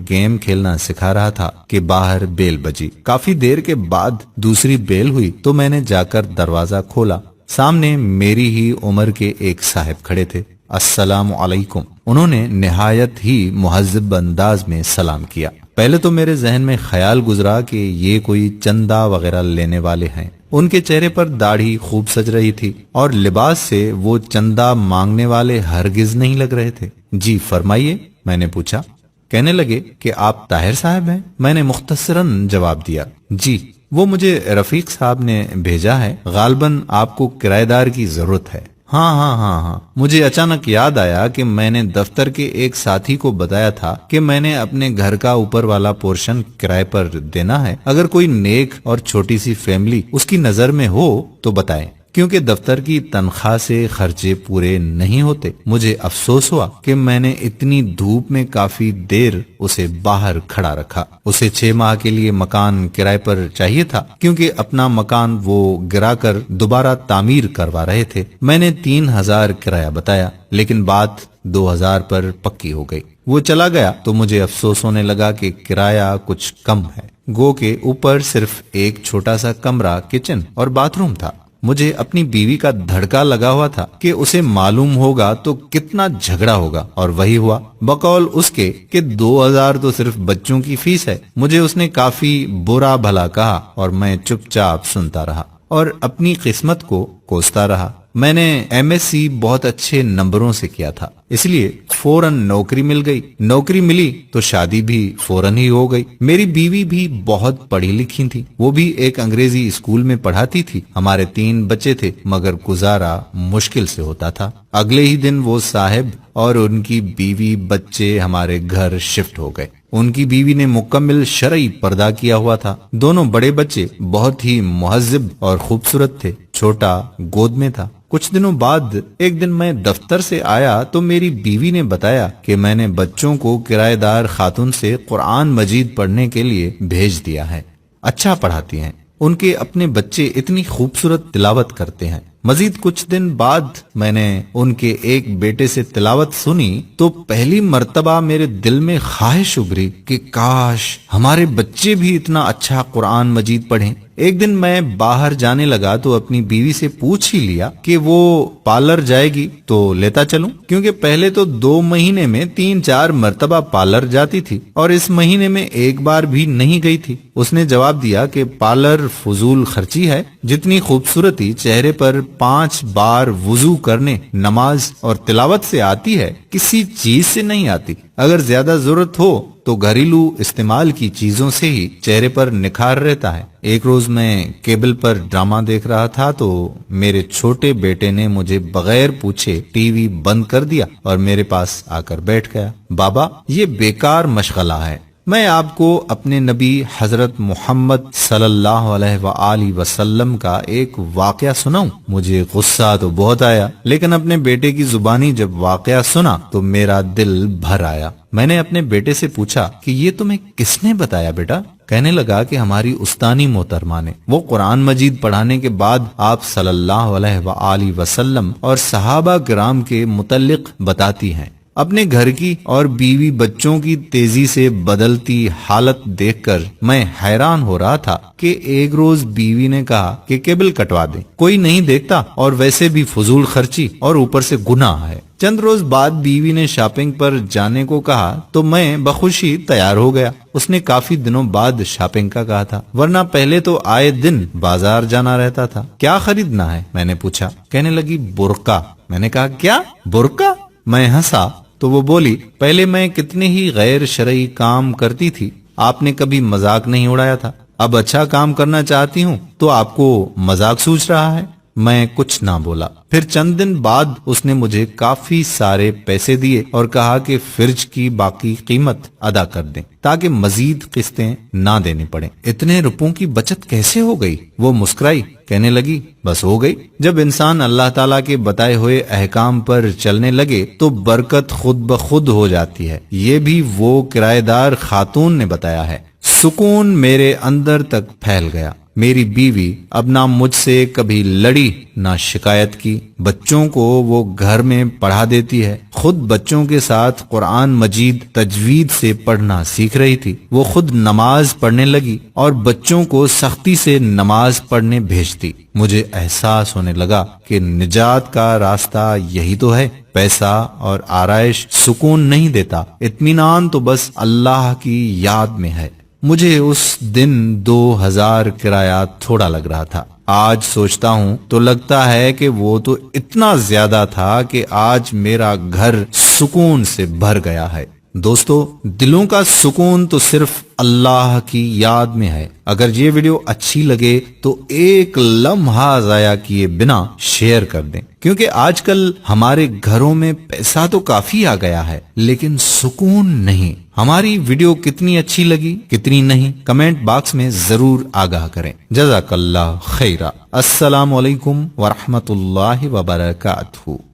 Game کھیلنا سکھا رہا تھا کہ باہر بیل بجی۔ کافی دیر کے بعد دوسری بیل ہوئی تو میں نے جا کر دروازہ کھولا۔ سامنے میری ہی عمر کے ایک صاحب کھڑے تھے۔ السلام علیکم، انہوں نے نہایت ہی مہذب انداز میں سلام کیا۔ پہلے تو میرے ذہن میں خیال گزرا کہ یہ کوئی چندہ وغیرہ لینے والے ہیں۔ ان کے چہرے پر داڑھی خوب سج رہی تھی اور لباس سے وہ چندہ مانگنے والے ہرگز نہیں لگ رہے تھے۔ جی فرمائیے، میں نے پوچھا۔ کہنے لگے کہ آپ طاہر صاحب ہیں؟ میں نے مختصراً جواب دیا، جی وہ مجھے رفیق صاحب نے بھیجا ہے، غالباً آپ کو کرایہ دار کی ضرورت ہے۔ ہاں مجھے اچانک یاد آیا کہ میں نے دفتر کے ایک ساتھی کو بتایا تھا کہ میں نے اپنے گھر کا اوپر والا پورشن کرائے پر دینا ہے۔ اگر کوئی نیک اور چھوٹی سی فیملی اس کی نظر میں ہو تو بتائیں، کیونکہ دفتر کی تنخواہ سے خرچے پورے نہیں ہوتے۔ مجھے افسوس ہوا کہ میں نے اتنی دھوپ میں کافی دیر اسے باہر کھڑا رکھا۔ اسے 6 ماہ کے لیے مکان کرائے پر چاہیے تھا، کیونکہ اپنا مکان وہ گرا کر دوبارہ تعمیر کروا رہے تھے۔ میں نے 3000 کرایہ بتایا، لیکن بات 2000 پر پکی ہو گئی۔ وہ چلا گیا تو مجھے افسوس ہونے لگا کہ کرایہ کچھ کم ہے، گو کہ اوپر صرف ایک چھوٹا سا کمرہ، کچن اور باتھ روم تھا۔ مجھے اپنی بیوی کا دھڑکا لگا ہوا تھا کہ اسے معلوم ہوگا تو کتنا جھگڑا ہوگا، اور وہی ہوا۔ بقول اس کے کہ 2000 تو صرف بچوں کی فیس ہے۔ مجھے اس نے کافی برا بھلا کہا اور میں چپ چاپ سنتا رہا اور اپنی قسمت کو کوستا رہا۔ میں نے ایم ایس سی بہت اچھے نمبروں سے کیا تھا، اس لیے فوراً نوکری مل گئی۔ نوکری ملی تو شادی بھی فوراً ہی ہو گئی۔ میری بیوی بھی بہت پڑھی لکھی تھی، وہ بھی ایک انگریزی اسکول میں پڑھاتی تھی۔ ہمارے 3 بچے تھے، مگر گزارا مشکل سے ہوتا تھا۔ اگلے ہی دن وہ صاحب اور ان کی بیوی بچے ہمارے گھر شفٹ ہو گئے۔ ان کی بیوی نے مکمل شرعی پردہ کیا ہوا تھا۔ دونوں بڑے بچے بہت ہی مہذب اور خوبصورت تھے، چھوٹا گود میں تھا۔ کچھ دنوں بعد ایک دن میں دفتر سے آیا تو میری بیوی نے بتایا کہ میں نے بچوں کو کرایہ دار خاتون سے قرآن مجید پڑھنے کے لیے بھیج دیا ہے۔ اچھا پڑھاتی ہیں، ان کے اپنے بچے اتنی خوبصورت تلاوت کرتے ہیں۔ مزید کچھ دن بعد میں نے ان کے ایک بیٹے سے تلاوت سنی تو پہلی مرتبہ میرے دل میں خواہش ابھری کہ کاش ہمارے بچے بھی اتنا اچھا قرآن مجید پڑھیں۔ ایک دن میں باہر جانے لگا تو اپنی بیوی سے پوچھ ہی لیا کہ وہ پارلر جائے گی تو لیتا چلوں، کیونکہ پہلے تو 2 مہینے میں 3-4 مرتبہ پارلر جاتی تھی اور اس مہینے میں ایک بار بھی نہیں گئی تھی۔ اس نے جواب دیا کہ پارلر فضول خرچی ہے، جتنی خوبصورتی چہرے پر 5 بار وضو کرنے، نماز اور تلاوت سے آتی ہے کسی چیز سے نہیں آتی۔ اگر زیادہ ضرورت ہو تو گھریلو استعمال کی چیزوں سے ہی چہرے پر نکھار رہتا ہے۔ ایک روز میں کیبل پر ڈرامہ دیکھ رہا تھا تو میرے چھوٹے بیٹے نے مجھے بغیر پوچھے ٹی وی بند کر دیا اور میرے پاس آ کر بیٹھ گیا۔ بابا، یہ بیکار مشغلہ ہے، میں آپ کو اپنے نبی حضرت محمد صلی اللہ علیہ وآلہ وسلم کا ایک واقعہ سناؤں؟ مجھے غصہ تو بہت آیا، لیکن اپنے بیٹے کی زبانی جب واقعہ سنا تو میرا دل بھر آیا۔ میں نے اپنے بیٹے سے پوچھا کہ یہ تمہیں کس نے بتایا بیٹا؟ کہنے لگا کہ ہماری استانی محترمہ نے۔ وہ قرآن مجید پڑھانے کے بعد آپ صلی اللہ علیہ وآلہ وسلم اور صحابہ کرام کے متعلق بتاتی ہیں۔ اپنے گھر کی اور بیوی بچوں کی تیزی سے بدلتی حالت دیکھ کر میں حیران ہو رہا تھا کہ ایک روز بیوی نے کہا کہ کیبل کٹوا دیں، کوئی نہیں دیکھتا اور ویسے بھی فضول خرچی اور اوپر سے گناہ ہے۔ چند روز بعد بیوی نے شاپنگ پر جانے کو کہا تو میں بخوشی تیار ہو گیا۔ اس نے کافی دنوں بعد شاپنگ کا کہا تھا، ورنہ پہلے تو آئے دن بازار جانا رہتا تھا۔ کیا خریدنا ہے؟ میں نے پوچھا۔ کہنے لگی برقع۔ میں نے کہا کیا برقع؟ میں ہنسا تو وہ بولی، پہلے میں کتنے ہی غیر شرعی کام کرتی تھی، آپ نے کبھی مذاق نہیں اڑایا تھا، اب اچھا کام کرنا چاہتی ہوں تو آپ کو مذاق سوچ رہا ہے۔ میں کچھ نہ بولا۔ پھر چند دن بعد اس نے مجھے کافی سارے پیسے دیے اور کہا کہ فرج کی باقی قیمت ادا کر دیں تاکہ مزید قسطیں نہ دینی پڑیں۔ اتنے روپوں کی بچت کیسے ہو گئی؟ وہ مسکرائی، کہنے لگی بس ہو گئی۔ جب انسان اللہ تعالیٰ کے بتائے ہوئے احکام پر چلنے لگے تو برکت خود بخود ہو جاتی ہے۔ یہ بھی وہ کرایہ دار خاتون نے بتایا ہے۔ سکون میرے اندر تک پھیل گیا. میری بیوی اب نہ مجھ سے کبھی لڑی نہ شکایت کی. بچوں کو وہ گھر میں پڑھا دیتی ہے. خود بچوں کے ساتھ قرآن مجید تجوید سے پڑھنا سیکھ رہی تھی. وہ خود نماز پڑھنے لگی اور بچوں کو سختی سے نماز پڑھنے بھیجتی. مجھے احساس ہونے لگا کہ نجات کا راستہ یہی تو ہے. پیسہ اور آرائش سکون نہیں دیتا. اطمینان تو بس اللہ کی یاد میں ہے. مجھے اس دن 2000 کرایہ تھوڑا لگ رہا تھا. آج سوچتا ہوں تو لگتا ہے کہ وہ تو اتنا زیادہ تھا کہ آج میرا گھر سکون سے بھر گیا ہے. دوستو، دلوں کا سکون تو صرف اللہ کی یاد میں ہے. اگر یہ ویڈیو اچھی لگے تو ایک لمحہ ضائع کیے بنا شیئر کر دیں، کیونکہ آج کل ہمارے گھروں میں پیسہ تو کافی آ گیا ہے لیکن سکون نہیں. ہماری ویڈیو کتنی اچھی لگی کتنی نہیں کمنٹ باکس میں ضرور آگاہ کریں. جزاک اللہ خیرہ. السلام علیکم ورحمۃ اللہ وبرکاتہ.